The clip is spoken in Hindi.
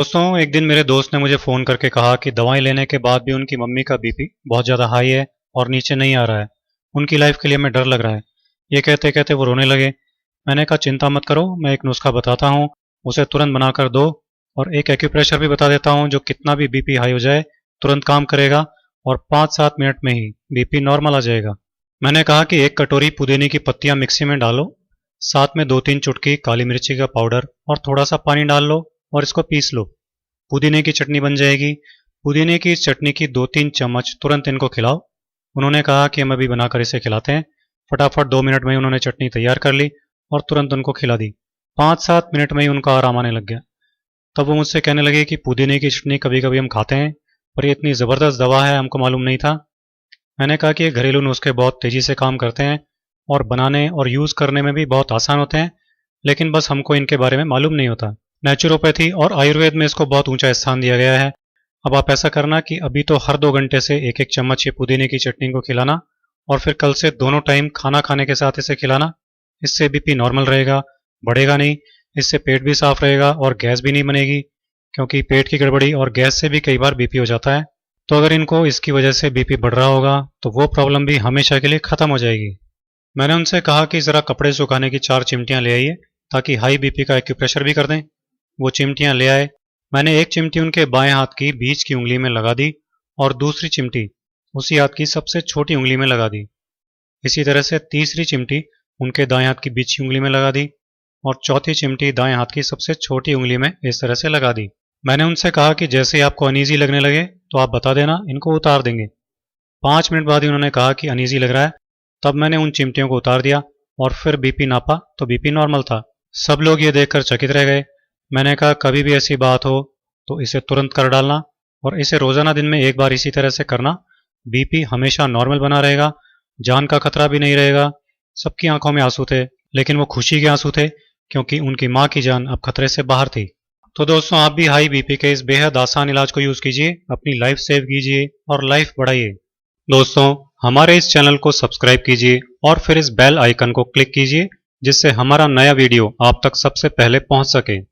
दोस्तों, एक दिन मेरे दोस्त ने मुझे फ़ोन करके कहा कि दवाएं लेने के बाद भी उनकी मम्मी का बीपी बहुत ज़्यादा हाई है और नीचे नहीं आ रहा है। उनकी लाइफ के लिए मैं डर लग रहा है। ये कहते कहते वो रोने लगे। मैंने कहा चिंता मत करो, मैं एक नुस्खा बताता हूँ, उसे तुरंत बनाकर दो। और एक एक्यूप्रेशर भी बता देता हूँ जो कितना भी बीपी हाई हो जाए तुरंत काम करेगा और 5-7 मिनट में ही बीपी नॉर्मल आ जाएगा। मैंने कहा कि एक कटोरी पुदीने की पत्तियां मिक्सी में डालो, साथ में 2-3 चुटकी काली मिर्ची का पाउडर और थोड़ा सा पानी डाल लो और इसको पीस लो। पुदीने की चटनी बन जाएगी। पुदीने की चटनी की 2-3 चम्मच तुरंत इनको खिलाओ। उन्होंने कहा कि हम अभी बनाकर इसे खिलाते हैं। फटाफट 2 मिनट में ही उन्होंने चटनी तैयार कर ली और तुरंत उनको खिला दी। 5-7 मिनट में ही उनका आराम आने लग गया। तब वो मुझसे कहने लगे कि पुदीने की चटनी कभी कभी हम खाते हैं, पर ये इतनी ज़बरदस्त दवा है, हमको मालूम नहीं था। मैंने कहा कि ये घरेलू नुस्खे बहुत तेज़ी से काम करते हैं और बनाने और यूज़ करने में भी बहुत आसान होते हैं, लेकिन बस हमको इनके बारे में मालूम नहीं होता। नेचुरोपैथी और आयुर्वेद में इसको बहुत ऊंचा स्थान दिया गया है। अब आप ऐसा करना कि अभी तो हर 2 घंटे से एक एक चम्मच ये पुदीने की चटनी को खिलाना और फिर कल से दोनों टाइम खाना खाने के साथ इसे खिलाना। इससे बीपी नॉर्मल रहेगा, बढ़ेगा नहीं। इससे पेट भी साफ रहेगा और गैस भी नहीं बनेगी, क्योंकि पेट की गड़बड़ी और गैस से भी कई बार बीपी हो जाता है। तो अगर इनको इसकी वजह से बीपी बढ़ रहा होगा तो वो प्रॉब्लम भी हमेशा के लिए ख़त्म हो जाएगी। मैंने उनसे कहा कि ज़रा कपड़े सुखाने की 4 चिमटियाँ ले आइए ताकि हाई बीपी का एक्यूप्रेशर भी कर दें। वो चिमटियाँ ले आए। मैंने एक चिमटी उनके बाएं हाथ की बीच की उंगली में लगा दी और दूसरी चिमटी उसी हाथ की सबसे छोटी उंगली में लगा दी। इसी तरह से तीसरी चिमटी उनके दाएं हाथ की बीच की उंगली में लगा दी और चौथी चिमटी दाएं हाथ की सबसे छोटी उंगली में इस तरह से लगा दी। मैंने उनसे कहा कि जैसे ही आपको अनईजी लगने लगे तो आप बता देना, इनको उतार देंगे। 5 मिनट बाद ही उन्होंने कहा कि अनईजी लग रहा है। तब मैंने उन चिमटियों को उतार दिया और फिर बीपी नापा तो बीपी नॉर्मल था। सब लोग ये देखकर चकित रह गए। मैंने कहा कभी भी ऐसी बात हो तो इसे तुरंत कर डालना और इसे रोजाना दिन में एक बार इसी तरह से करना। बीपी हमेशा नॉर्मल बना रहेगा, जान का खतरा भी नहीं रहेगा। सबकी आंखों में आंसू थे, लेकिन वो खुशी के आंसू थे, क्योंकि उनकी माँ की जान अब खतरे से बाहर थी। तो दोस्तों, आप भी हाई बीपी के इस बेहद आसान इलाज को यूज कीजिए, अपनी लाइफ सेव कीजिए और लाइफ बढ़ाइए। दोस्तों, हमारे इस चैनल को सब्सक्राइब कीजिए और फिर इस बेल आइकन को क्लिक कीजिए, जिससे हमारा नया वीडियो आप तक सबसे पहले पहुंच सके।